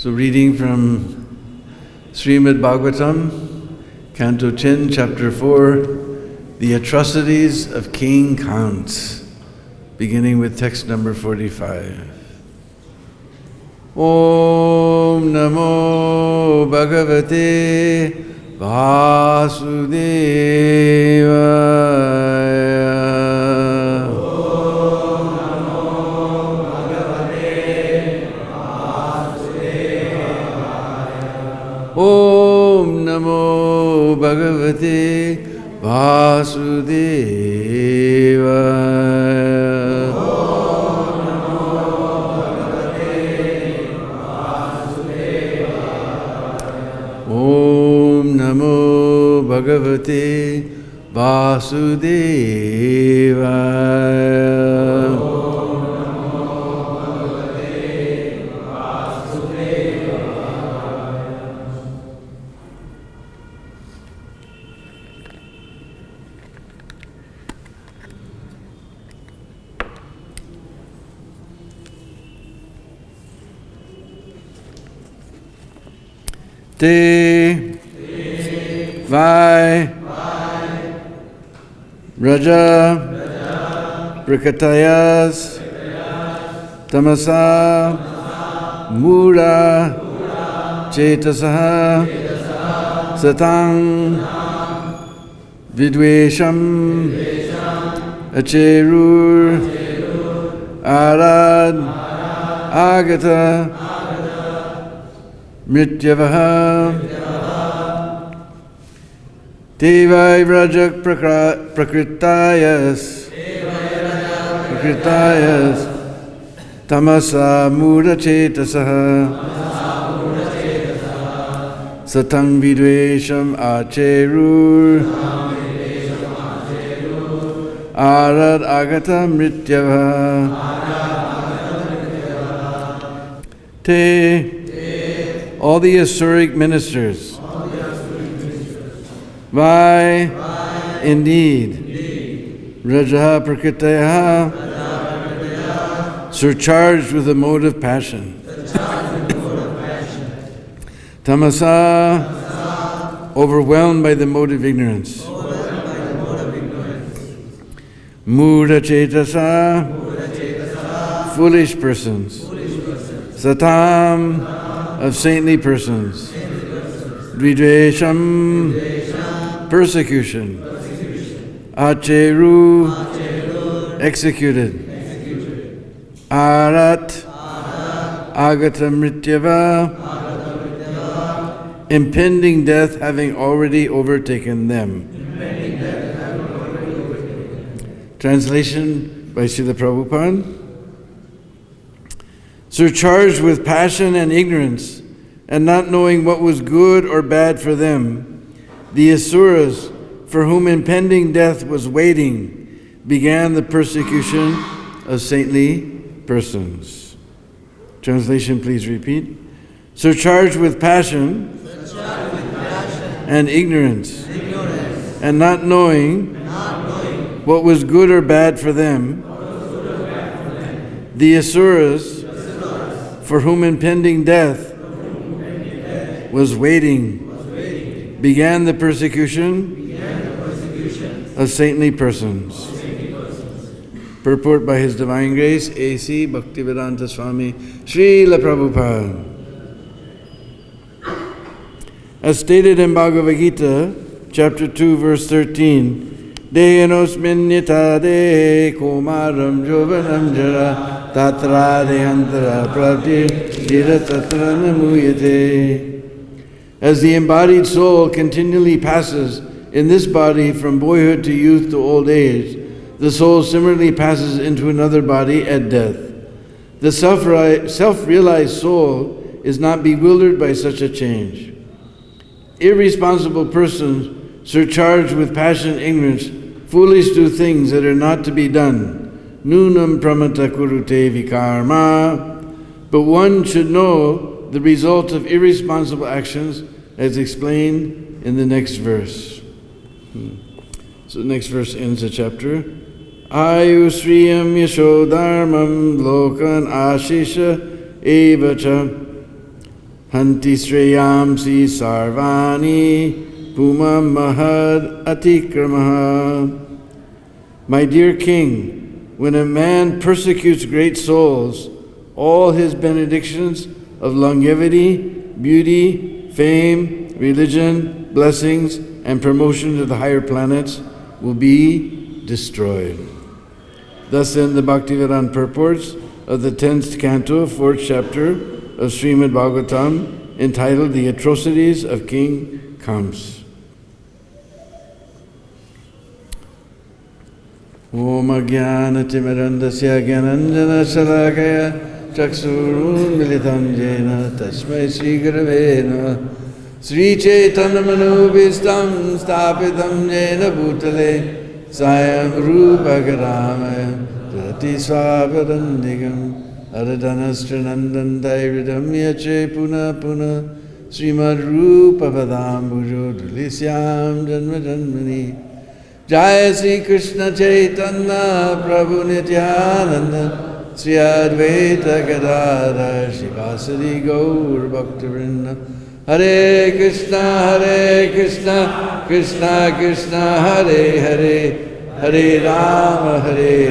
So reading from Srimad Bhagavatam, Canto 10, Chapter 4, The Atrocities of King Kant, beginning with text number 45. Om Namo Bhagavate Vasudevaya. Om Namo Bhagavate Vasudevaya. Om Namo Bhagavate Vasudevaya. Te Vai Raja Prakatayas Tamasa Mura Chetasaha Satang Vidvesham Acherur Arad Agata Mrityavaha Devai Vrajak Prakritayas Tamasa Mura Chetasaha Satang Vidvesham Acherur Arad Agata Mrityavaha Te all the Asuric ministers, Vai, indeed, Raja Prakritaya, surcharged with the mode of passion, Tamasa, overwhelmed by the mode of ignorance, Mura Chetasa, foolish persons, Satam, of saintly persons, Dvidvesham, persecution, Acheru, executed, Arat, Agata Mrityava, impending death having already overtaken them. Translation by Srila Prabhupada. Surcharged with passion and ignorance, and not knowing what was good or bad for them, the Asuras, for whom impending death was waiting, began the persecution of saintly persons. Translation, please repeat. Surcharged with passion, and ignorance, and not knowing what was good or bad for them, the Asuras, for whom impending death was waiting, began the persecution of saintly persons. Purport by His Divine Grace, A.C. Bhaktivedanta Swami Srila Prabhupada. As stated in Bhagavad-Gita, chapter 2, verse 13, Deyanosmin nitade kumaram jovanam jara Tatra dehantara pravti dhiratatra namuyate. As the embodied soul continually passes in this body from boyhood to youth to old age, the soul similarly passes into another body at death. The self-realized soul is not bewildered by such a change. Irresponsible persons, surcharged with passion and ignorance, foolish do things that are not to be done. Nunam pramata kurute vikarma. But one should know the result of irresponsible actions as explained in the next verse. So the next verse ends the chapter. Ayusriyam yashodharmam lokan ashisha evacha Hanti Shreyamsi Sarvani Pumam Mahad Atikramaha. My dear king, when a man persecutes great souls, all his benedictions of longevity, beauty, fame, religion, blessings, and promotion to the higher planets will be destroyed. Thus in the Bhakti-Vedanta purports of the 10th canto, 4th chapter of Srimad Bhagavatam, entitled The Atrocities of King Kams. Om Ajnana-Timirandasya Gyananjana-Shalakaya Chaksurun Militam Jena Tasmai Sri Gurave Namah Sri Chaitanya Manobhistam Stapitam Jena Bhutale Sayam Rupa Garamaya Rati Swaparandigam Aradhanastranandan Dairidam Yache Puna Puna Srimad Rupa Padambujo Dulisyam Janma Janmani Jaya Sri Krishna Chaitanya Prabhu Nityananda Sri Advaita Gadadhar Shivasari Gaur Bhaktivinoda Hare Krishna Krishna Krishna Hare Hare Hare Rama Hare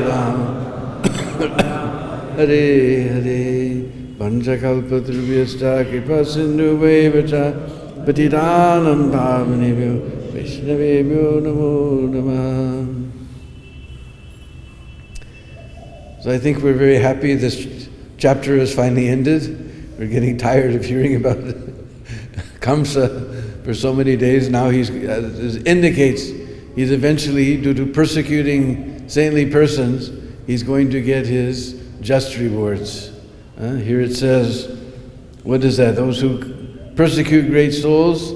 Hare Panchakalpatrubhyasta Kripa Sindhu Vaivata Patidanam Pavanebhyo Vaishnavebhyo Namo Namah. So I think we're very happy this chapter has finally ended. We're getting tired of hearing about Kamsa for so many days. Now it indicates he's eventually, due to persecuting saintly persons, he's going to get his just rewards. Here it says, what is that? Those who persecute great souls,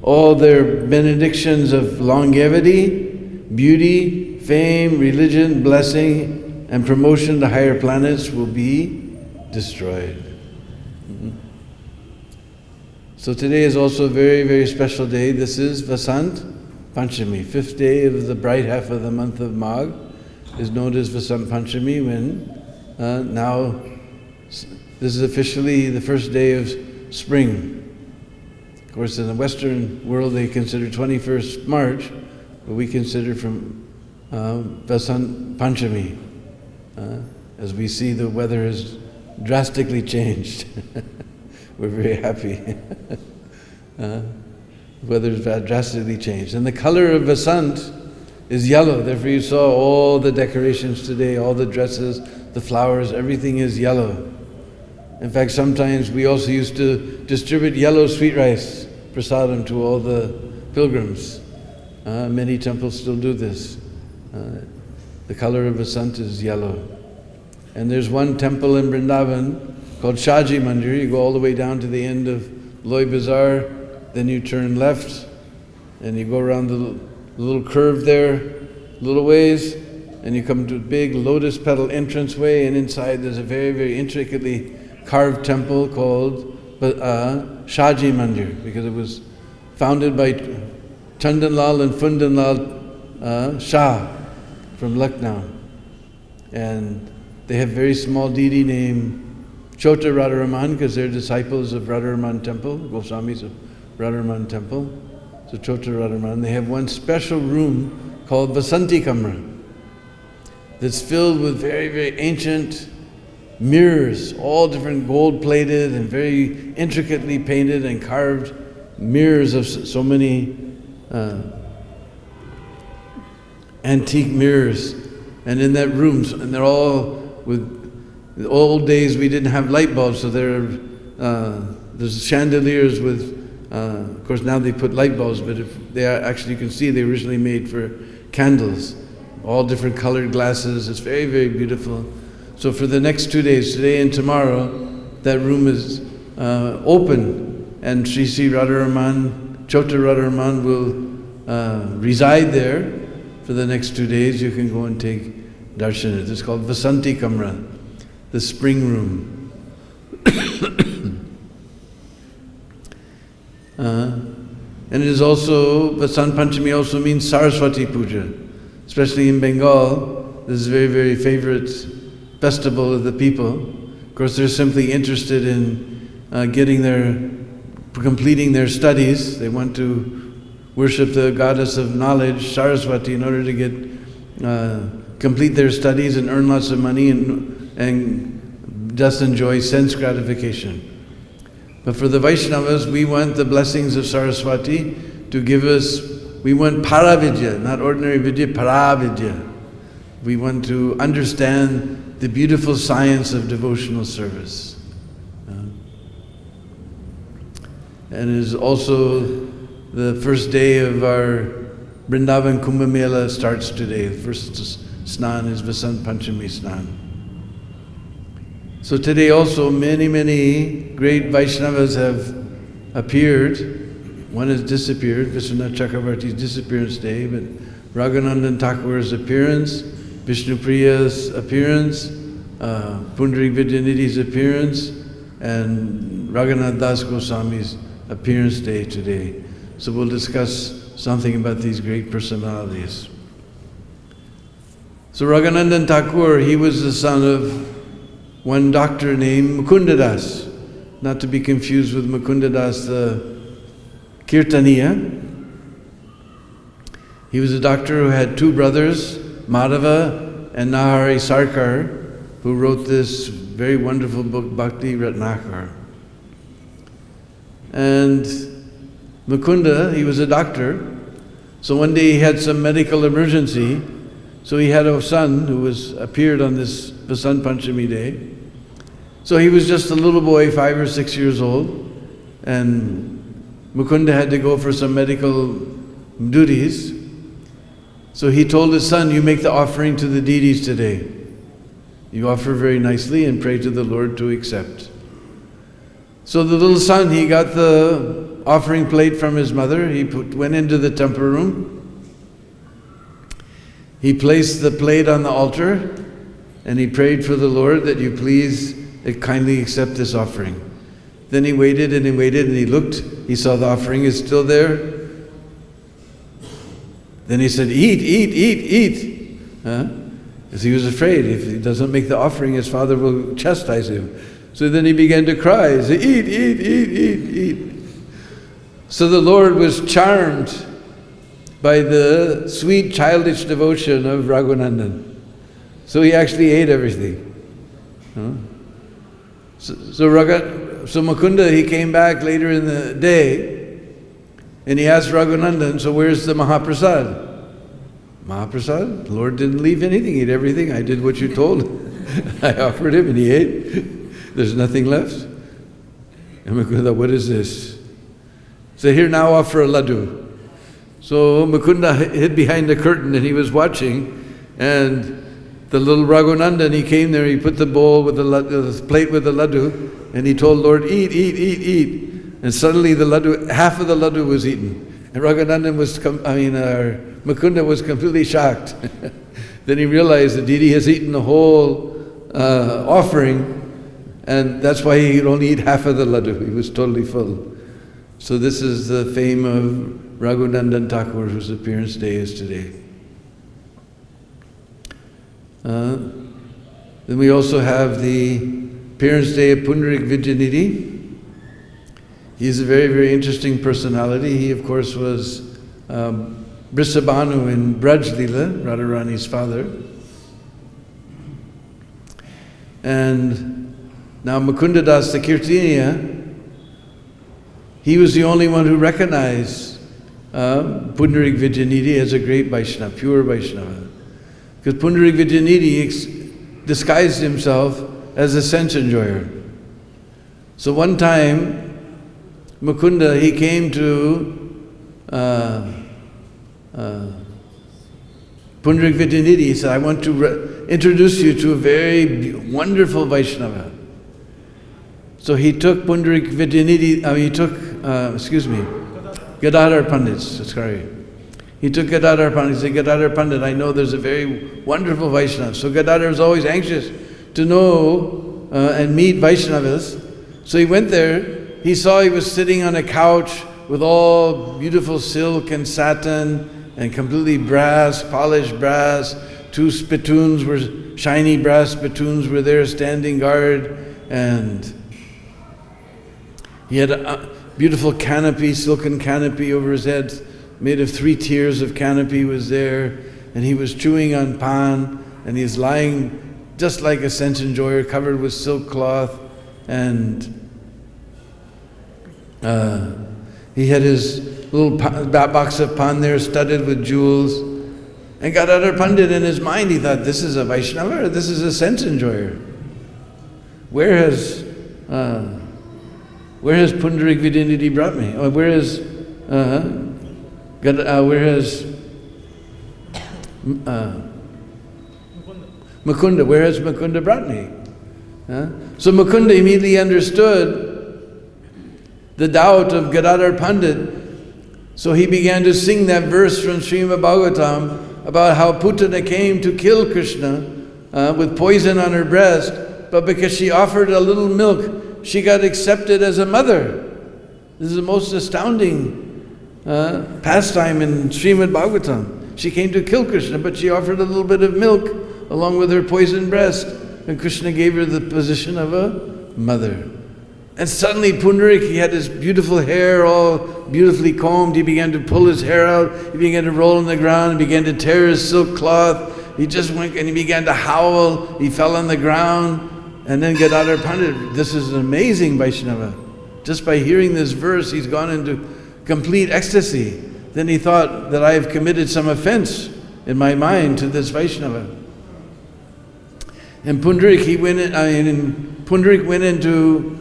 all their benedictions of longevity, beauty, fame, religion, blessing, and promotion to higher planets will be destroyed. So today is also a very, very special day. This is Vasant Panchami, 5th day of the bright half of the month of Magh, is known as Vasant Panchami, when now this is officially the first day of spring. Of course, in the Western world they consider 21st March, but we consider from Vasant Panchami. As we see, the weather has drastically changed. We're very happy. The weather has drastically changed. And the color of Vasant is yellow. Therefore you saw all the decorations today, all the dresses, the flowers, everything is yellow. In fact, sometimes we also used to distribute yellow sweet rice, prasadam, to all the pilgrims. Many temples still do this. The color of Vasant is yellow. And there's one temple in Vrindavan called Shaji Mandir. You go all the way down to the end of Loy Bazaar, then you turn left, and you go around the little curve there, little ways, and you come to a big lotus petal entranceway, and inside there's a very, very intricately carved temple called Shaji Mandir, because it was founded by Chandanlal and Fundanlal Shah from Lucknow. And they have very small deity named Chota Radharaman, because they're disciples of Radharaman Temple, Goswamis of Radharaman Temple. So Chota Radharaman. They have one special room called Vasanti Kamra that's filled with very, very ancient mirrors, all different gold-plated and very intricately painted and carved mirrors of so many antique mirrors. And in that room, and they're all with, the old days we didn't have light bulbs, so there's chandeliers with, of course now they put light bulbs, but if they are, actually you can see they originally made for candles, all different colored glasses. It's very, very beautiful. So for the next 2 days, today and tomorrow, that room is open, and Sri Sri Radharaman, Chota Radharaman will reside there for the next 2 days. You can go and take darshan. It's called Vasanti Kamra, the spring room. And it is also, Vasant Panchami also means Saraswati Puja. Especially in Bengal, this is a very, very favorite festival of the people. Of course, they're simply interested in getting their completing their studies. They want to worship the goddess of knowledge, Saraswati, in order to get complete their studies and earn lots of money and just enjoy sense gratification. But for the Vaishnavas, we want the blessings of Saraswati to give us, we want Paravidya, not ordinary Vidya, Paravidya. We want to understand the beautiful science of devotional service. And it is also the first day of our Vrindavan Kumbh Mela starts today. The first snan is Vasant Panchami snan. So today also many great Vaishnavas have appeared. One has disappeared, Vishwanath Chakravarti's disappearance day, but Raghunandan Thakur's appearance, Vishnupriya's appearance, Pundarik Vidyanidhi's appearance, and Raghunath Das Goswami's appearance day today. So we'll discuss something about these great personalities. So Raghunandan Thakur, he was the son of one doctor named Mukundadas, not to be confused with Mukundadas the Kirtaniya. He was a doctor who had two brothers, Madhava and Nahari Sarkar, who wrote this very wonderful book, Bhakti Ratnakar. And Mukunda, he was a doctor, so one day he had some medical emergency, so he had a son who appeared on this Vasant Panchami day. So he was just a little boy, 5 or 6 years old, and Mukunda had to go for some medical duties. So he told his son, you make the offering to the deities today. You offer very nicely and pray to the Lord to accept. So the little son, he got the offering plate from his mother. He went into the temple room. He placed the plate on the altar and he prayed for the Lord that you please kindly accept this offering. Then he waited and he waited and he looked. He saw the offering is still there. Then he said, eat, eat, eat, eat. Because he was afraid if he doesn't make the offering, his father will chastise him. So then he began to cry. He said, eat, eat, eat, eat, eat. So the Lord was charmed by the sweet childish devotion of Raghunandan. So he actually ate everything. So Mukunda, he came back later in the day and he asked Raghunandan, so where's the Mahaprasad? Mahaprasad? The Lord didn't leave anything, he ate everything. I did what you told. I offered him and he ate. There's nothing left. And Mukunda, what is this? So here, now offer a laddu. So Mukunda hid behind the curtain and he was watching, and the little Raghunandan, he came there, he put the bowl with the plate with the laddu, and he told Lord, eat, eat, eat, eat. And suddenly the laddu, half of the laddu was eaten. And Raghunandan Mukunda was completely shocked. Then he realized the deity has eaten the whole offering, and that's why he could only eat half of the laddu. He was totally full. So this is the fame of Raghunandan Thakur, whose appearance day is today. Then we also have the appearance day of Pundarik Vidyanidhi. He's a very interesting personality. He, of course, was Brisabhanu in Braj Leela, Radharani's father. And now Mukundadas the Kirtaniya, he was the only one who recognized Pundarik Vidyanidhi as a great Vaishnava, pure Vaishnava. Because Pundarik Vidyanidhi disguised himself as a sense enjoyer. So one time, Mukunda, he came to Pundarik Vidyanidhi. He said, I want to introduce you to a very wonderful Vaishnava. So he took Pundarik Vidyanidhi, Gadadhar Pandit, sorry. He took Gadadhar Pandit. He said, Gadadhar Pandit, I know there's a very wonderful Vaishnava. So Gadadhar was always anxious to know and meet Vaishnavas. So he went there. He saw he was sitting on a couch with all beautiful silk and satin and completely brass, polished brass. 2 spittoons were, shiny brass spittoons were there standing guard. And he had beautiful canopy, silken canopy over his head, made of 3 tiers of canopy was there, and he was chewing on pan, and he's lying just like a sense enjoyer, covered with silk cloth, and he had his little box of pan there studded with jewels. And Gadadhar Pandit, in his mind, he thought, this is a Vaishnava or this is a sense enjoyer? Where has Pundarik Vidinidhi brought me? Or where has Mukunda? Where has Mukunda brought me? So Mukunda immediately understood the doubt of Gadadhar Pandit. So he began to sing that verse from Srimad Bhagavatam about how Putana came to kill Krishna with poison on her breast, but because she offered a little milk, she got accepted as a mother. This is the most astounding pastime in Srimad Bhagavatam. She came to kill Krishna, but she offered a little bit of milk along with her poisoned breast, and Krishna gave her the position of a mother. And suddenly Pundarik, he had his beautiful hair all beautifully combed. He began to pull his hair out. He began to roll on the ground. He began to tear his silk cloth. He just went and he began to howl. He fell on the ground. And then Gadadhar Pandit, this is an amazing Vaishnava. Just by hearing this verse, he's gone into complete ecstasy. Then he thought that I have committed some offense in my mind to this Vaishnava. And Pundarik, Pundarik went into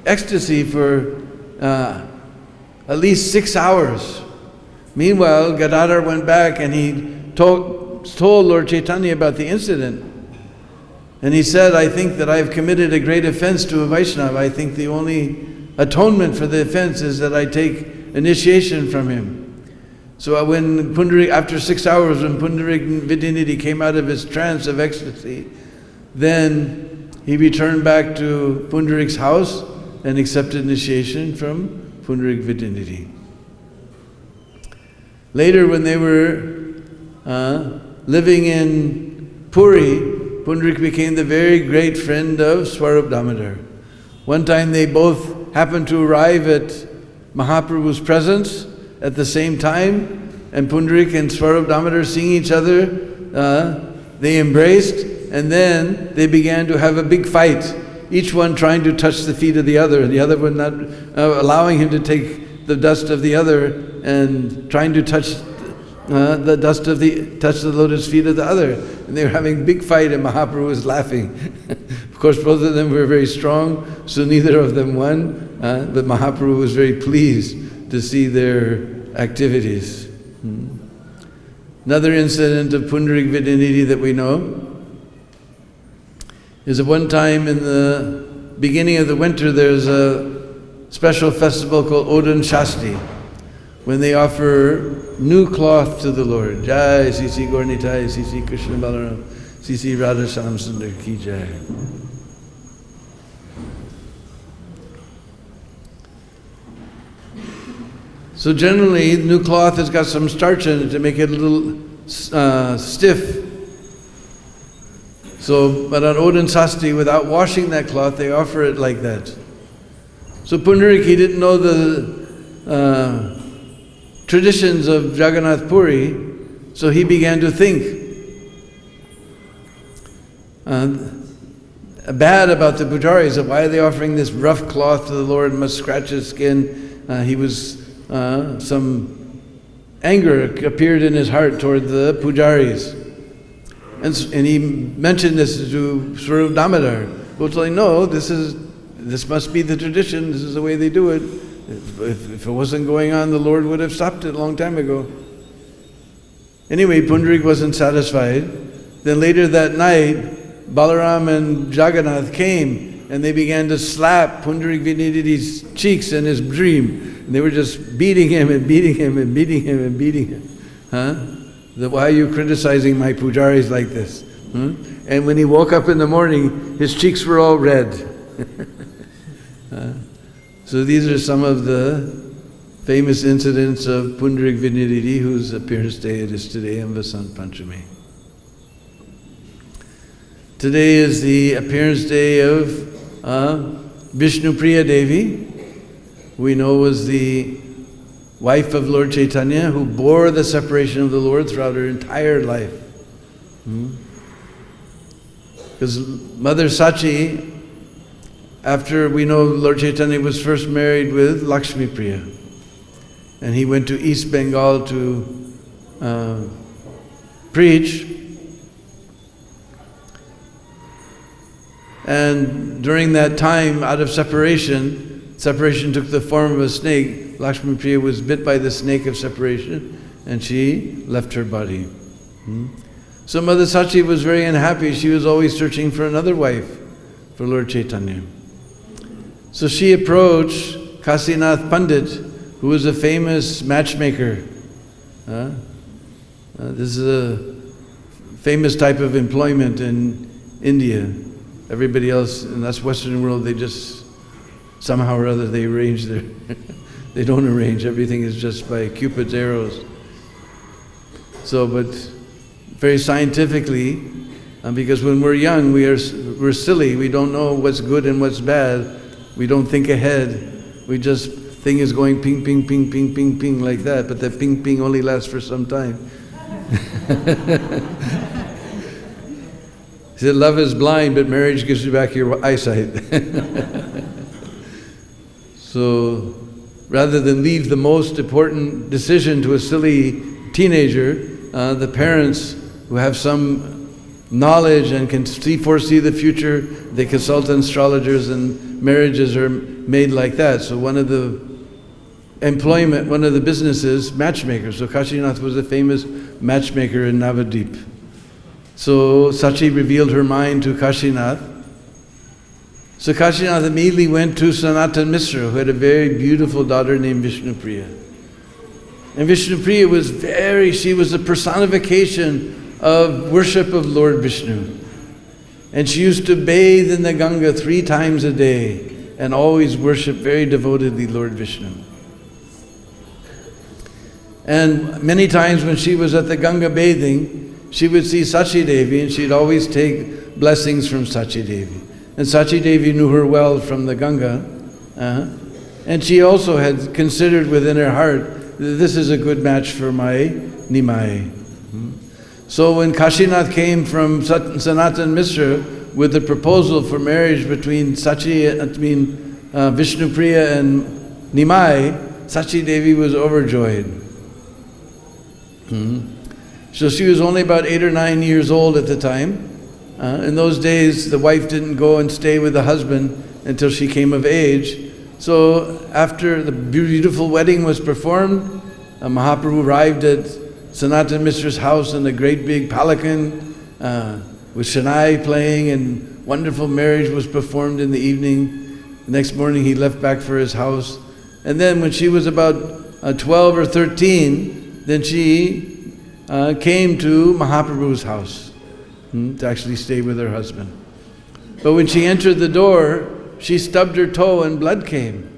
ecstasy for at least 6 hours. Meanwhile, Gadadhar went back and he told Lord Chaitanya about the incident. And he said, I think that I have committed a great offense to a Vaishnava. I think the only atonement for the offense is that I take initiation from him. So when Pundarik, after 6 hours, when Pundarik Vidinidhi came out of his trance of ecstasy, then he returned back to Pundarik's house and accepted initiation from Pundarik Vidinidhi. Later, when they were living in Puri, Pundarik became the very great friend of Swarup Damodar. One time they both happened to arrive at Mahaprabhu's presence at the same time, and Pundarik and Swarup Damodar seeing each other, they embraced, and then they began to have a big fight, each one trying to touch the feet of the other one not allowing him to take the dust of the other, and trying to touch the lotus feet of the other. And they were having a big fight, and Mahaprabhu was laughing. Of course, both of them were very strong, so neither of them won, but Mahaprabhu was very pleased to see their activities. Another incident of Pundarik Vidinidhi that we know is that one time in the beginning of the winter there's a special festival called Odan Shasti, when they offer new cloth to the Lord. Jai Sisi Gaurnitai, Sisi Krishna Balaram, Sisi Radha Shyam Sundar Ki Jai. So generally, new cloth has got some starch in it to make it a little stiff. So, but on Odan Shasti, without washing that cloth, they offer it like that. So Pundarik, he didn't know the traditions of Jagannath Puri, so he began to think bad about the pujaris. Why are they offering this rough cloth to the Lord and must scratch his skin? Some anger appeared in his heart toward the pujaris. And he mentioned this to Swarup Damodar. Who was like, no, this must be the tradition, this is the way they do it. If it wasn't going on, the Lord would have stopped it a long time ago. Anyway, Pundarik wasn't satisfied. Then later that night, Balaram and Jagannath came and they began to slap Pundarik Vidinidhi's cheeks in his dream. And they were just beating him and beating him and beating him and beating him. Why are you criticizing my pujaris like this? And when he woke up in the morning, his cheeks were all red. So these are some of the famous incidents of Pundarik Vidinidhi, whose appearance day it is today in Vasant Panchami. Today is the appearance day of Vishnu Priya Devi, we know was the wife of Lord Chaitanya, who bore the separation of the Lord throughout her entire life. Because Mother Sachi, after we know Lord Chaitanya was first married with Lakshmi Priya, and he went to East Bengal to preach. And during that time, out of separation took the form of a snake. Lakshmi Priya was bit by the snake of separation, and she left her body. So Mother Sachi was very unhappy. She was always searching for another wife for Lord Chaitanya. So she approached Kasinath Pandit, who was a famous matchmaker. This is a famous type of employment in India. Everybody else, and that's Western world, they just, somehow or other, they arrange their, they don't arrange, everything is just by Cupid's arrows. So, but very scientifically, because when we're young, we're silly, we don't know what's good and what's bad, we don't think ahead, we just, thing is going ping, ping, ping, ping, ping, ping like that, but that ping, ping only lasts for some time. He said, love is blind, but marriage gives you back your eyesight. So, rather than leave the most important decision to a silly teenager, the parents who have some knowledge and can foresee the future, they consult astrologers, and marriages are made like that. So one of the businesses, matchmakers. So Kashinath was a famous matchmaker in Navadvip. So Sachi revealed her mind to Kashinath. So Kashinath immediately went to Sanatan Mishra, who had a very beautiful daughter named Vishnupriya. And Vishnupriya she was a personification of worship of Lord Vishnu. And she used to bathe in the Ganga 3 times a day and always worship very devotedly Lord Vishnu. And many times when she was at the Ganga bathing, she would see Sachi Devi, and she'd always take blessings from Sachi Devi. And Sachi Devi knew her well from the Ganga. And she also had considered within her heart, this is a good match for my Nimai. So when Kashinath came from Sanatan Mishra with the proposal for marriage between Vishnupriya and Nimai, Sachi Devi was overjoyed. So she was only about 8 or 9 years old at the time. In those days, the wife didn't go and stay with the husband until she came of age. So after the beautiful wedding was performed, Mahaprabhu arrived at Sanatan Mishra's house in a great big palanquin with Shanai playing, and wonderful marriage was performed in the evening. The next morning he left back for his house. And then when she was about 12 or 13, then she came to Mahaprabhu's house to actually stay with her husband. But when she entered the door, she stubbed her toe and blood came.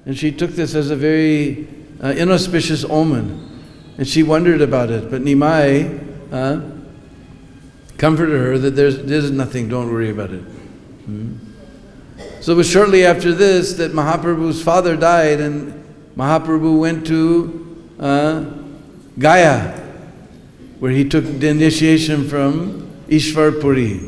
And she took this as a very inauspicious omen. And she wondered about it. But Nimai comforted her that there's nothing, don't worry about it. So it was shortly after this that Mahaprabhu's father died, and Mahaprabhu went to Gaya, where he took the initiation from Ishvar Puri.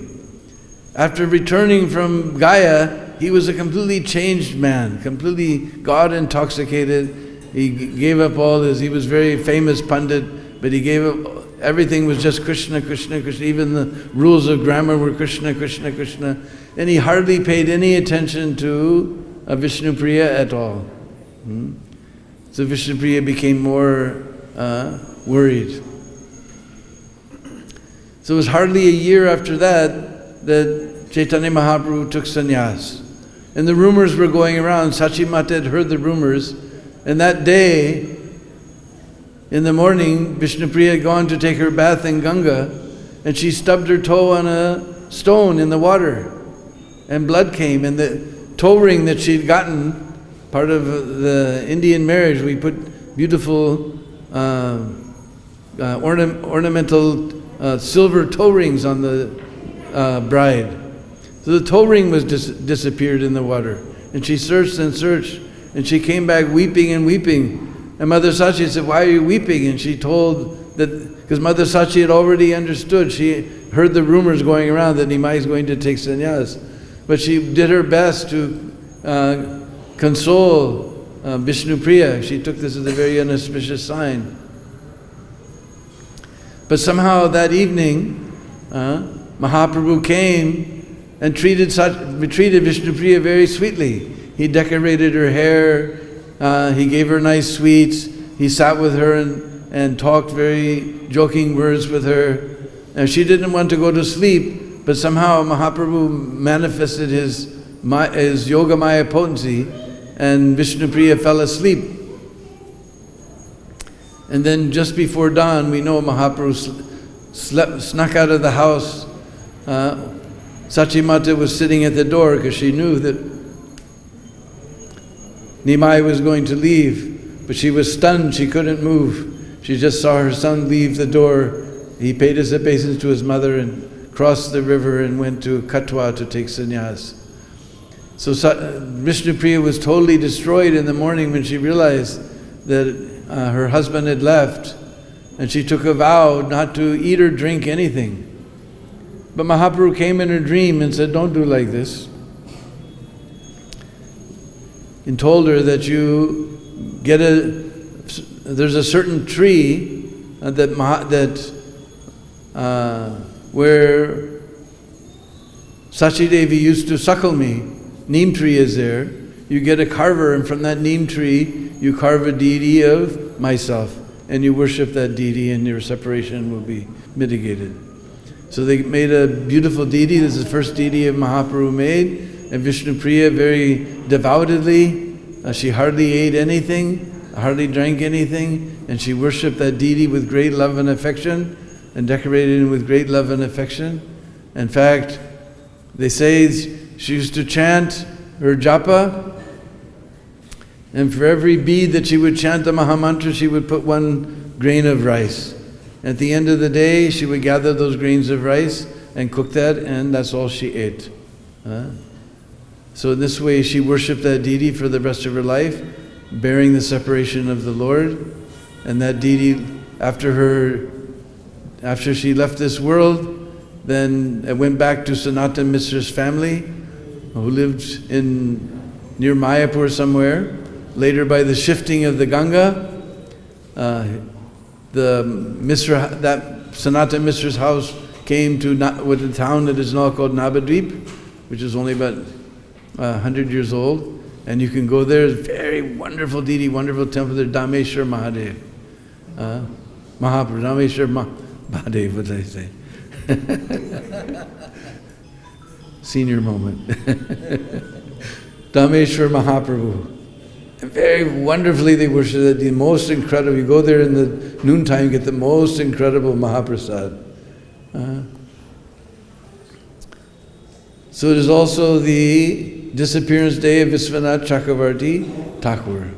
After returning from Gaya, he was a completely changed man, completely God intoxicated. He gave up all his, he was very famous Pandit, but he gave up, everything was just Krishna, Krishna, Krishna. Even the rules of grammar were Krishna, Krishna, Krishna. And he hardly paid any attention to Vishnupriya at all. So Vishnupriya became more worried. So it was hardly a year after that Chaitanya Mahaprabhu took sannyas. And the rumors were going around. Sachi Mata had heard the rumors. And that day, in the morning, Vishnupriya had gone to take her bath in Ganga, and she stubbed her toe on a stone in the water. And blood came, and the toe ring that she'd gotten, part of the Indian marriage, we put beautiful ornamental silver toe rings on the bride. So the toe ring was disappeared in the water. And she searched and searched, And she came back weeping and weeping. And Mother Sachi said, why are you weeping? And she told that, because Mother Sachi had already understood, she heard the rumors going around that Nimai is going to take sannyas. But she did her best to console Vishnu Priya. She took this as a very inauspicious sign. But somehow that evening, Mahaprabhu came and treated Vishnu Priya very sweetly. He decorated her hair, he gave her nice sweets, he sat with her and talked very joking words with her. And she didn't want to go to sleep, but somehow Mahaprabhu manifested his Yoga Maya potency, and Vishnu Priya fell asleep. And then just before dawn, we know Mahaprabhu snuck out of the house. Sachimata was sitting at the door because she knew that Nimai was going to leave, but she was stunned, she couldn't move. She just saw her son leave the door. He paid his obeisance to his mother and crossed the river and went to Katwa to take sannyas. So Vishnu Priya was totally destroyed in the morning when she realized that her husband had left, and she took a vow not to eat or drink anything. But Mahaprabhu came in her dream and said, don't do like this. And told her that there's a certain tree where Sachi Devi used to suckle me. Neem tree is there. You get a carver, and from that neem tree you carve a deity of myself, and you worship that deity, and your separation will be mitigated. So they made a beautiful deity. This is the first deity of Mahaprabhu made, and Vishnu Priya very devoutedly, she hardly ate anything, hardly drank anything, and she worshipped that deity with great love and affection, and decorated him with great love and affection. In fact, they say she used to chant her japa, and for every bead that she would chant the Mahamantra, she would put one grain of rice. At the end of the day, she would gather those grains of rice and cook that, and that's all she ate. So in this way, she worshipped that deity for the rest of her life, bearing the separation of the Lord. And that deity, after she left this world, then it went back to Sanatan Misra's family, who lived near Mayapur somewhere. Later, by the shifting of the Ganga, that Sanatan Misra's house came to the town that is now called Navadvip, which is only about 100 years old. And you can go there, very wonderful deity, wonderful temple there, Dameshwar Mahadev. Mahaprabhu, Dameshwar Mahadev, what did I say? Senior moment. Dameshwar Mahaprabhu. And very wonderfully they worship that, the most incredible. You go there in the noontime, get the most incredible Mahaprasad. So it is also the disappearance day of Viswanath Chakravarti Thakur,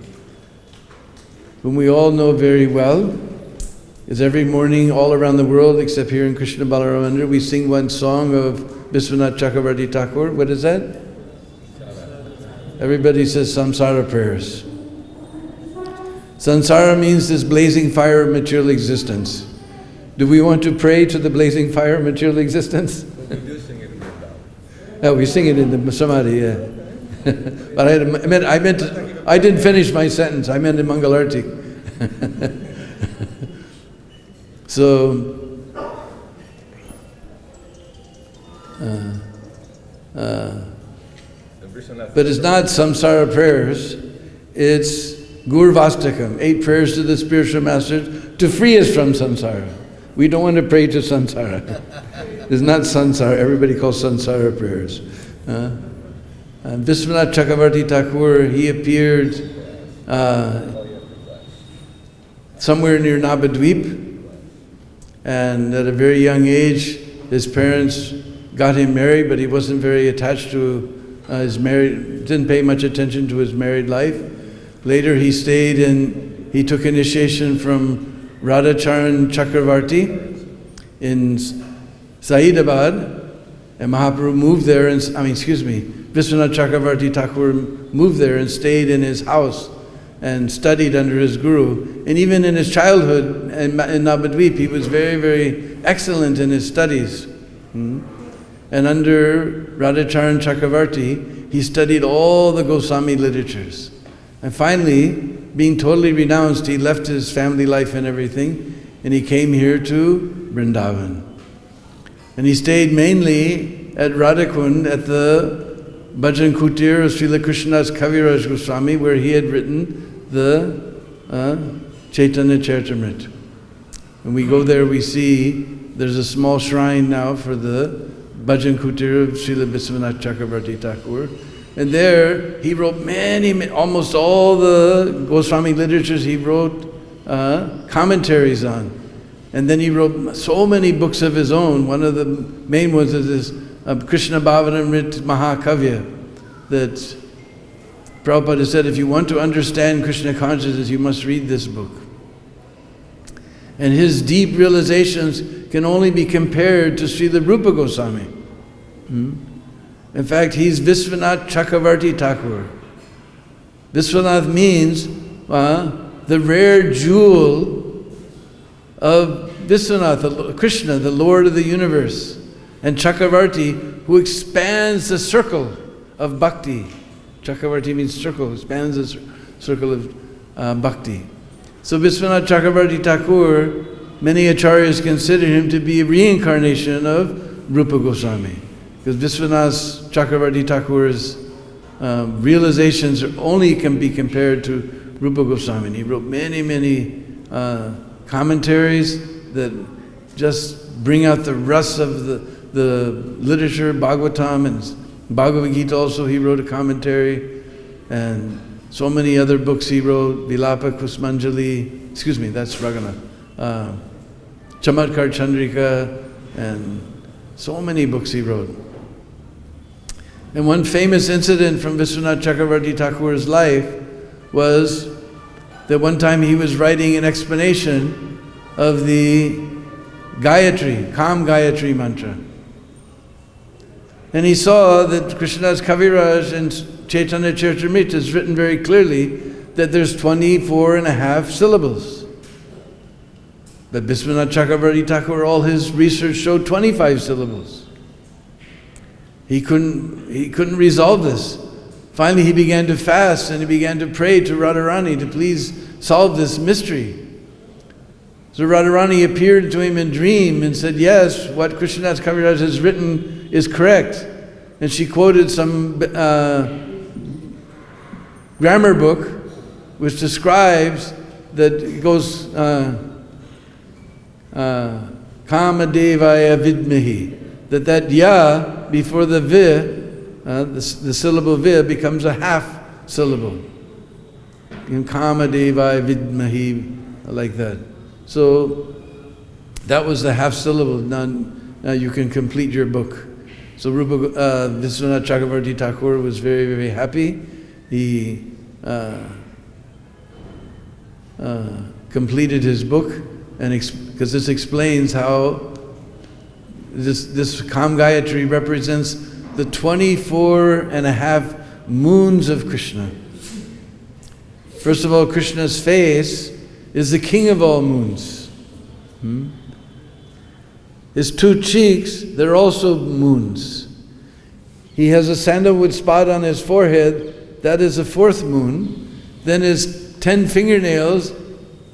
whom we all know very well. Is every morning all around the world, except here in Krishna Balaram Mandir, we sing one song of Viswanath Chakravarti Thakur. What is that? Everybody says samsara prayers. Samsara means this blazing fire of material existence. Do we want to pray to the blazing fire of material existence? We do sing it in Vrindavan. Oh, we sing it in the Samadhi, yeah. But I didn't finish my sentence. I meant in Mangalarti. So, but it's not samsara prayers, it's Gurvastakam, 8 prayers to the spiritual masters to free us from samsara. We don't want to pray to samsara. It's not samsara, everybody calls samsara prayers. Viswanath Chakravarti Thakur, he appeared somewhere near Navadvip, and at a very young age, his parents got him married, but he wasn't very attached to his married, didn't pay much attention to his married life. Later he stayed and he took initiation from Radhacharan Chakravarti in Saidabad, And Mahaprabhu moved there, Vishwanath Chakravarti Thakur moved there and stayed in his house and studied under his guru. And even in his childhood in Navadvip, he was very, very excellent in his studies. And under Radhacharan Chakravarti, he studied all the Goswami literatures. And finally, being totally renounced, he left his family life and everything, and he came here to Vrindavan. And he stayed mainly at Radhakund at the Bhajan Kutir of Srila Krishnadas Kaviraj Goswami, where he had written the Chaitanya Charitamrita. When we go there, we see there's a small shrine now for the Bhajan Kutir of Srila Vishwanath Chakravarti Thakur. And there he wrote almost all the Goswami literatures he wrote commentaries on. And then he wrote so many books of his own. One of the main ones is this Krishna Bhavanamrit Mahakavya, that Prabhupada said, if you want to understand Krishna consciousness, you must read this book. And his deep realizations can only be compared to Srila Rupa Goswami. In fact, he's Vishwanath Chakravarti Thakur. Vishwanath means the rare jewel of Vishwanath, Krishna, the Lord of the universe, and Chakravarti, who expands the circle of bhakti. Chakravarti means circle, expands the circle of bhakti. So Vishwanath Chakravarti Thakur, many acharyas consider him to be a reincarnation of Rupa Goswami, because Vishwanath Chakravarti Thakur's realizations only can be compared to Rupa Goswami. He wrote many commentaries that just bring out the rust of the literature, Bhagavatam and Bhagavad-Gita also he wrote a commentary, and so many other books he wrote, Vilapa Kusmanjali, that's Raghunath, Chamatkar Chandrika, and so many books he wrote. And one famous incident from Vishwanath Chakravarti Thakur's life was that one time he was writing an explanation of the Gayatri, Kam Gayatri mantra. And he saw that Krishnadas Kaviraj and Chaitanya Charitamrita is written very clearly that there's 24 and a half syllables. But Vishwanath Chakravarti Thakur, all his research showed 25 syllables. He couldn't resolve this. Finally he began to fast and he began to pray to Radharani to please solve this mystery. So Radharani appeared to him in dream and said, yes, what Krishnadas Kaviraj has written is correct. And she quoted some grammar book which describes that it goes Kama Devaya Vidmahi, that ya before the vi, the syllable vi becomes a half syllable. In Kama Devaya Vidmahi, like that. So that was the half syllable. Now you can complete your book. So Vishwanath Chakravarti Thakur was very, very happy. He completed his book, and because this explains how this Kam Gayatri represents the 24 and a half moons of Krishna. First of all, Krishna's face is the king of all moons. His two cheeks, they're also moons. He has a sandalwood spot on his forehead, that is a fourth moon. Then his 10 fingernails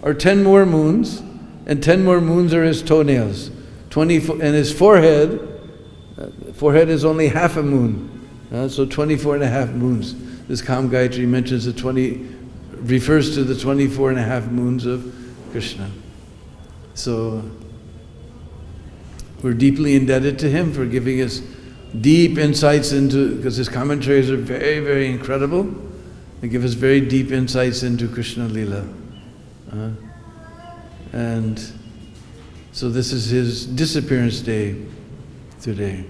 are 10 more moons, and 10 more moons are his toenails. 24, and his forehead is only half a moon. So 24 and a half moons. This Kam Gayatri mentions refers to the 24 and a half moons of Krishna. So we're deeply indebted to him for giving us deep insights into, because his commentaries are very, very incredible. They give us very deep insights into Krishna Lila. And so this is his disappearance day today.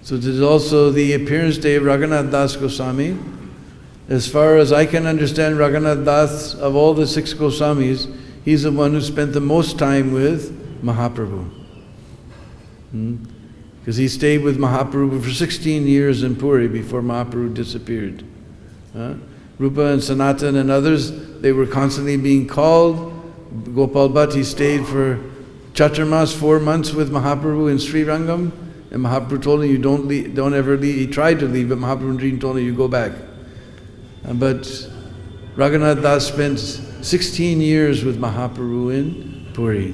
So this is also the appearance day of Raghunath Das Goswami. As far as I can understand, Raghunath Das, of all the 6 Goswamis, he's the one who spent the most time with Mahaprabhu. because he stayed with Mahaprabhu for 16 years in Puri before Mahaprabhu disappeared. Rupa and Sanatan and others, they were constantly being called. Gopal Bhatt, he stayed for Chaturmas, 4 months with Mahaprabhu in Sri Rangam, and Mahaprabhu told him, you don't ever leave. He tried to leave, but Mahaprabhu told him, you go back. But Raghunath Das spent 16 years with Mahaprabhu in Puri.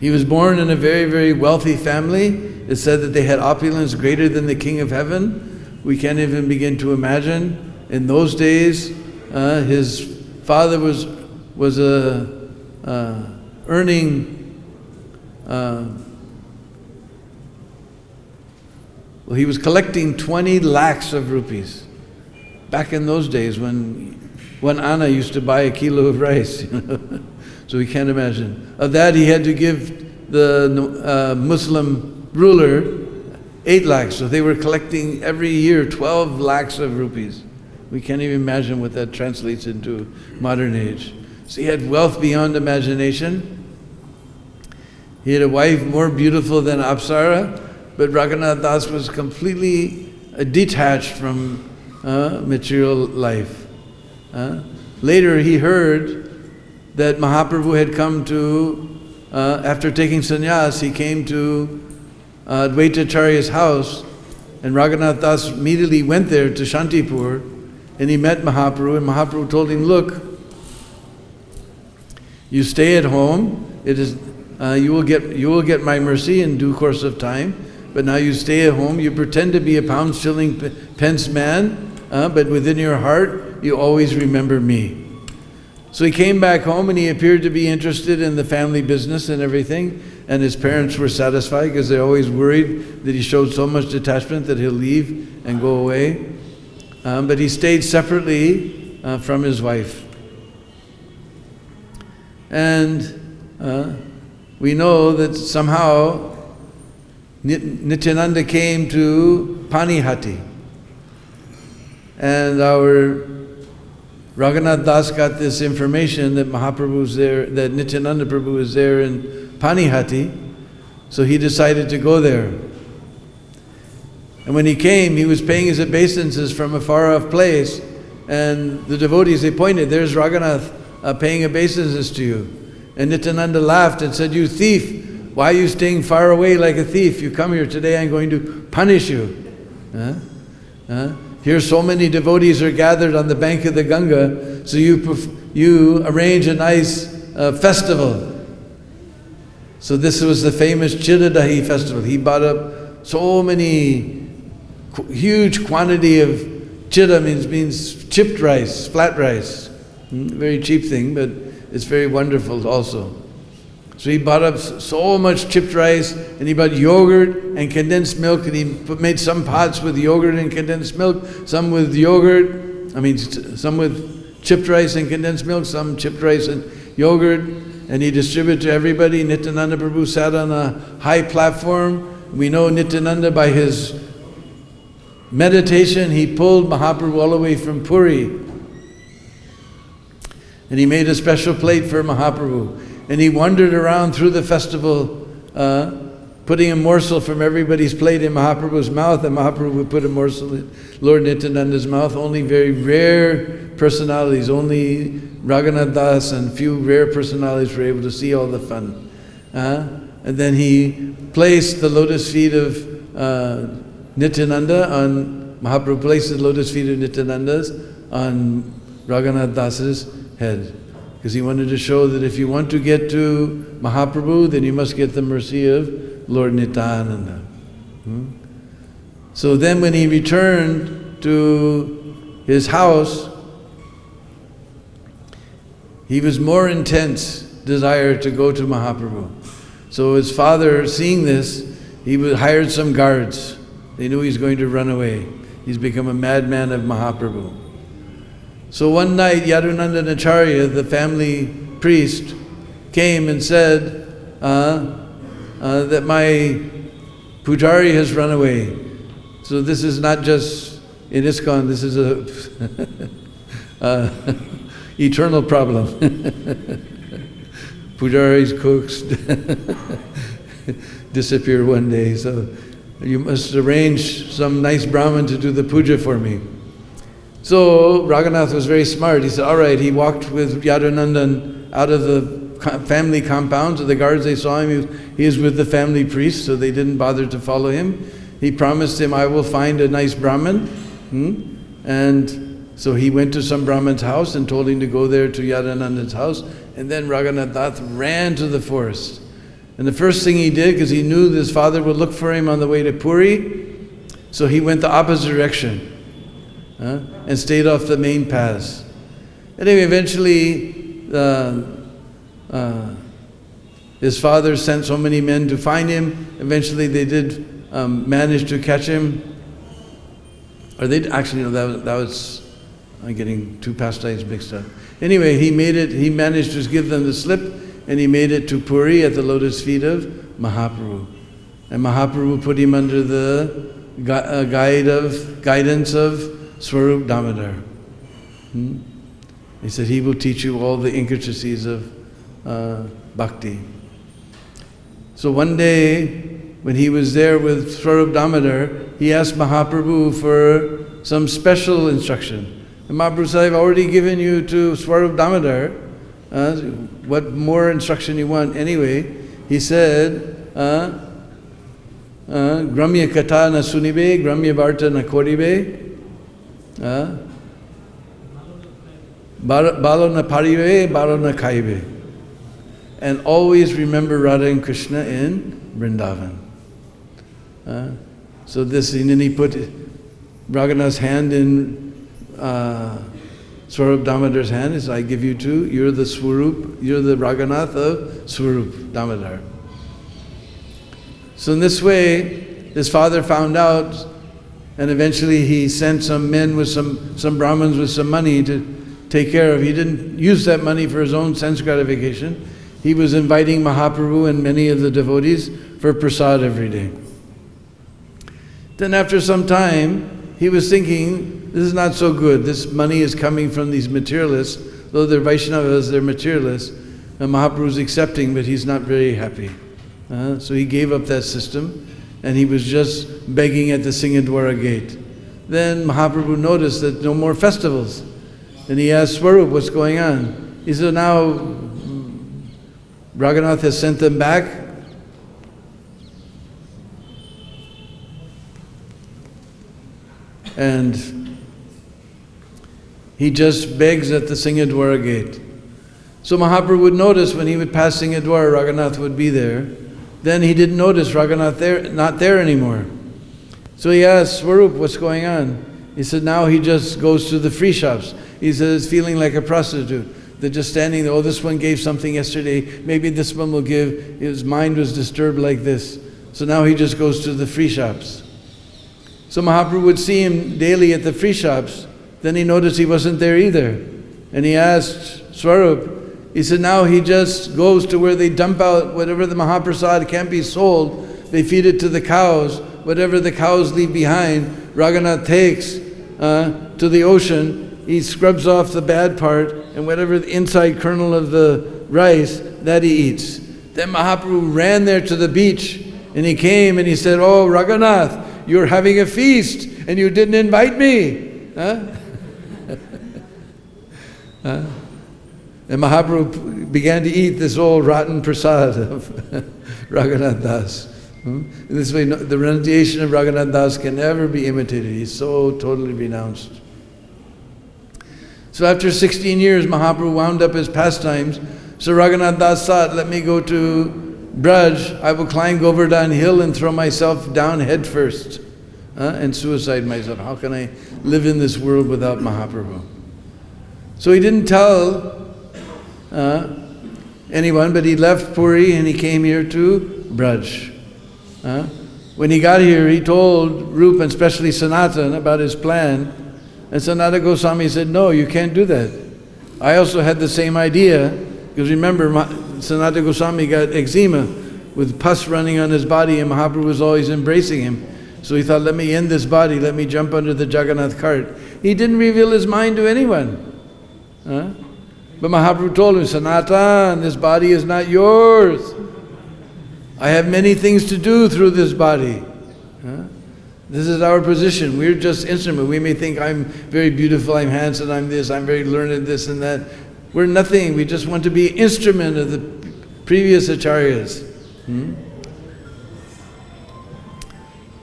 He was born in a very, very wealthy family. It said that they had opulence greater than the king of heaven. We can't even begin to imagine. In those days, his father was earning, he was collecting 20 lakhs of rupees. Back in those days when 1 anna used to buy a kilo of rice. So we can't imagine. Of that, he had to give the Muslim ruler 8 lakhs. So they were collecting every year 12 lakhs of rupees. We can't even imagine what that translates into modern age. So he had wealth beyond imagination. He had a wife more beautiful than Apsara, but Raghunath Das was completely detached from material life. Later he heard that Mahaprabhu had come to, after taking sannyas, he came to Advaitacharya's house, and Raghunath Das immediately went there to Shantipur, and he met Mahaprabhu, and Mahaprabhu told him, look, you stay at home, it is, you will get my mercy in due course of time, but now you stay at home, you pretend to be a pound shilling pence man, but within your heart, you always remember me. So he came back home and he appeared to be interested in the family business and everything, and his parents were satisfied because they're always worried that he showed so much detachment that he'll leave and go away. But he stayed separately from his wife. And we know that somehow Nityananda came to Panihati, and our Raghunath Das got this information that Mahaprabhu's there, that Nityananda Prabhu is there in Panihati, so he decided to go there. And when he came, he was paying his obeisances from a far-off place, and the devotees, they pointed, there's Raghunath paying obeisances to you. And Nityananda laughed and said, you thief, why are you staying far away like a thief? You come here today, I'm going to punish you. Here so many devotees are gathered on the bank of the Ganga, so you arrange a nice festival. So this was the famous Chiradahi festival. He bought up so many, huge quantity of chira means chipped rice, flat rice. Very cheap thing, but it's very wonderful also. So he bought up so much chipped rice, and he bought yogurt and condensed milk, and he made some pots with yogurt and condensed milk, some with yogurt, some with chipped rice and condensed milk, some chipped rice and yogurt, and he distributed to everybody. Nityananda Prabhu sat on a high platform. We know Nityananda by his meditation, he pulled Mahaprabhu all the way from Puri, and he made a special plate for Mahaprabhu. And he wandered around through the festival, putting a morsel from everybody's plate in Mahaprabhu's mouth, and Mahaprabhu would put a morsel in Lord Nityananda's mouth. Only very rare personalities, only Raghunath Das and few rare personalities were able to see all the fun. And then he placed the lotus feet of Nityananda on, Mahaprabhu placed the lotus feet of Nityananda's on Raghunath Das's head. Because he wanted to show that if you want to get to Mahaprabhu, then you must get the mercy of Lord Nityananda. So then when he returned to his house, he was more intense desire to go to Mahaprabhu. So his father, seeing this, he hired some guards. They knew he's going to run away. He's become a madman of Mahaprabhu. So one night, Yadunandan Acharya, the family priest, came and said that my pujari has run away. So this is not just in ISKCON, this is a eternal problem. Pujaris, cooks, disappear one day. So you must arrange some nice Brahmin to do the puja for me. So Raghunath was very smart. He said, all right. He walked with Yadunandan out of the family compound. So the guards, they saw him. He was with the family priest, so they didn't bother to follow him. He promised him, I will find a nice Brahmin. And so he went to some Brahmin's house and told him to go there to Yadunandan's house. And then Raghunath Das ran to the forest. And the first thing he did, because he knew that his father would look for him on the way to Puri, so he went the opposite direction and stayed off the main paths. Anyway, eventually his father sent so many men to find him. Eventually they did manage to catch him. Or they actually, no, that was I'm getting two pastimes mixed up. Anyway, he managed to give them the slip, and he made it to Puri at the lotus feet of Mahaprabhu. And Mahaprabhu put him under the guidance of Swarup Damodar. He said, he will teach you all the intricacies of bhakti. So one day, when he was there with Swarup Damodar, he asked Mahaprabhu for some special instruction. And Mahaprabhu said, I've already given you to Swarup Damodar. What more instruction you want? Anyway, he said, Gramya kata na sunibe, Gramya varta na koribe, Balo na paribe, Balo na kaibe. And always remember Radha and Krishna in Vrindavan. So this, and then he put Raghunath's hand in Swarup Damodar's hand. He said, I give you two, you're the Swarup, you're the Raghunath of Swarup Damodar. So in this way, his father found out, and eventually he sent some men with some Brahmins with some money to take care of. He didn't use that money for his own sense gratification. He was inviting Mahaprabhu and many of the devotees for prasad every day. Then after some time, he was thinking, this is not so good. This money is coming from these materialists. Though they're Vaishnavas, they're materialists. And Mahaprabhu's accepting, but he's not very happy. So he gave up that system, and he was just begging at the Singadwara gate. Then Mahaprabhu noticed that no more festivals. And he asked Swarup, what's going on? He said, now Raghunath has sent them back. And he just begs at the Singadwara gate. So Mahaprabhu would notice when he would pass Singadwara, Raghunath would be there. Then he didn't notice Raghunath not there anymore. So he asked Swarup, what's going on? He said, now he just goes to the free shops. He says, feeling like a prostitute. They're just standing there, oh, this one gave something yesterday, maybe this one will give. His mind was disturbed like this. So now he just goes to the free shops. So Mahaprabhu would see him daily at the free shops. Then he noticed he wasn't there either. And he asked Swarup, he said, now he just goes to where they dump out whatever the Mahaprasad can't be sold. They feed it to the cows. Whatever the cows leave behind, Raghunath takes to the ocean. He scrubs off the bad part, and whatever the inside kernel of the rice, that he eats. Then Mahaprabhu ran there to the beach, and he came and he said, oh, Raghunath, you're having a feast, and you didn't invite me. And Mahaprabhu began to eat this old rotten prasad of Raghunath Das. In this way, the renunciation of Raghunath Das can never be imitated. He's so totally renounced. So after 16 years, Mahaprabhu wound up his pastimes. So Raghunath Das thought, let me go to Braj. I will climb Govardhan hill and throw myself down head first and suicide myself. How can I live in this world without Mahaprabhu? So he didn't tell anyone, but he left Puri and he came here to Braj. When he got here, he told Rupa and especially Sanatana about his plan. And Sanatana Goswami said, no, you can't do that. I also had the same idea, because remember, Sanatana Goswami got eczema with pus running on his body, and Mahaprabhu was always embracing him. So he thought, let me end this body, let me jump under the Jagannath cart. He didn't reveal his mind to anyone. But Mahaprabhu told him, Sanatana, this body is not yours. I have many things to do through this body. This is our position. We're just instrument. We may think I'm very beautiful, I'm handsome, I'm this, I'm very learned, this and that. We're nothing. We just want to be instrument of the previous acharyas.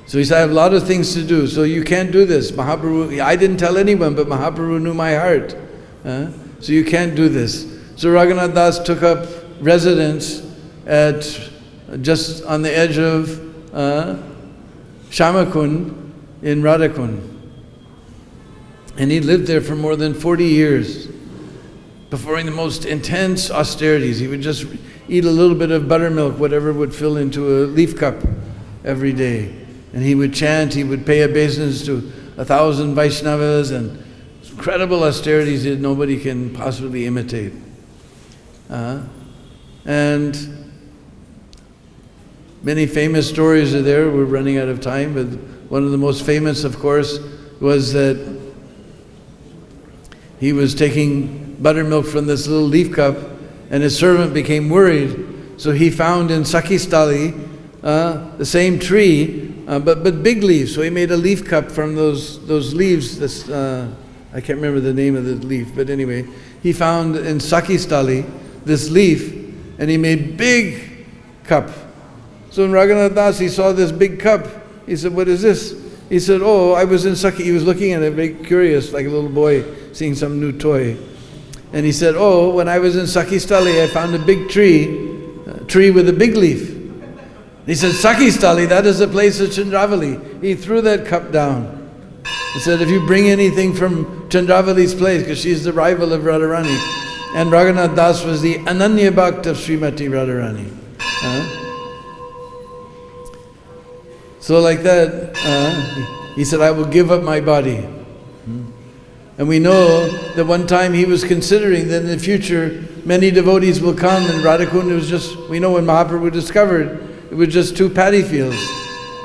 So he said, I have a lot of things to do, so you can't do this. Mahaprabhu, I didn't tell anyone, but Mahaprabhu knew my heart. So you can't do this. So Raghunath Das took up residence at just on the edge of Shamakund in Radhakund. And he lived there for more than 40 years, performing the most intense austerities. He would just eat a little bit of buttermilk, whatever would fill into a leaf cup every day. And he would chant, he would pay obeisance to 1,000 Vaishnavas, and incredible austerities that nobody can possibly imitate. And many famous stories are there. We're running out of time, but one of the most famous, of course, was that he was taking buttermilk from this little leaf cup, and his servant became worried. So he found in Sakistali the same tree, but big leaves. So he made a leaf cup from those leaves. This I can't remember the name of the leaf, but anyway, he found in Sakistali this leaf, and he made big cup. So when Raghunath Das, he saw this big cup, he said, what is this? He said, oh, I was in Sakhi. He was looking at it, very curious, like a little boy seeing some new toy. And he said, oh, when I was in Sakistali, I found a big tree with a big leaf. He said, Sakistali, that is the place of Chandravali. He threw that cup down. He said, if you bring anything from Chandravali's place, because she's the rival of Radharani, and Raghunath Das was the Ananya Bhakt of Srimati Radharani. So like that, he said, I will give up my body. And we know that one time he was considering that in the future many devotees will come, and Radhakund was just, we know when Mahaprabhu discovered, it was just 2 paddy fields.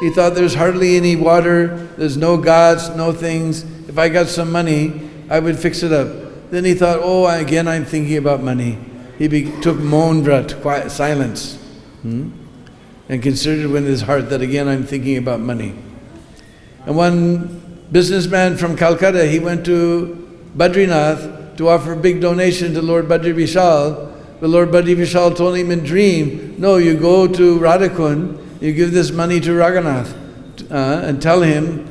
He thought there's hardly any water, there's no gods, no things. If I got some money, I would fix it up. Then he thought, oh, again I'm thinking about money. He took Maun Vrat, quiet, silence, and considered within his heart that again I'm thinking about money. And one businessman from Calcutta, he went to Badrinath to offer a big donation to Lord Badri Vishal. But Lord Badri Vishal told him in dream, no, you go to Radhakund, you give this money to Raghunath and tell him,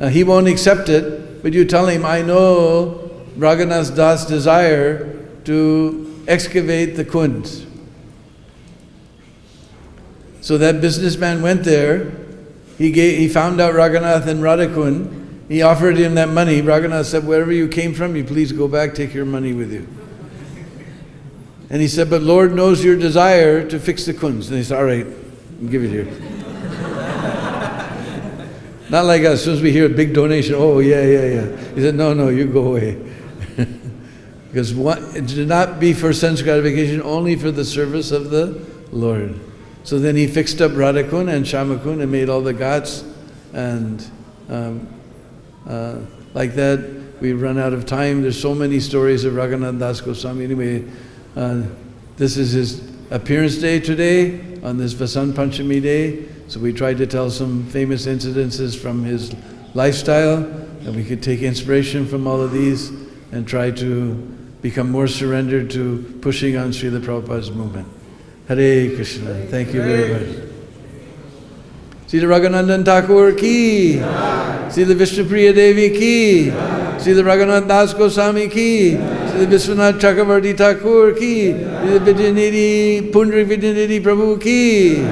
he won't accept it, but you tell him, I know Raghunath Das' desire to excavate the kunds. So that businessman went there, he found out Raghunath and Radhakund, he offered him that money. Raghunath said, wherever you came from, you please go back, take your money with you. And he said, but Lord knows your desire to fix the kunds. And he said, all right, I'll give it here. Not like us, as soon as we hear a big donation, oh yeah. He said, no, you go away. Because it did not be for sense gratification, only for the service of the Lord. So then he fixed up Radhakund and Shamakund and made all the ghats, and like that, we run out of time. There's so many stories of Raghunath Das Goswami. Anyway, this is his appearance day today, on this Vasant Panchami day. So we tried to tell some famous incidences from his lifestyle, and we could take inspiration from all of these and try to become more surrendered to pushing on Srila Prabhupada's movement. Hare Krishna. Thank you very much. Srila Raghunandan Thakur ki, Srila Vishnupriya Devi ki, Srila Raghunath Das Goswami ki, Srila Vishwanath Chakravarti Thakur ki, Srila Vidyanidhi Pundrik Vidyanidhi Prabhu ki.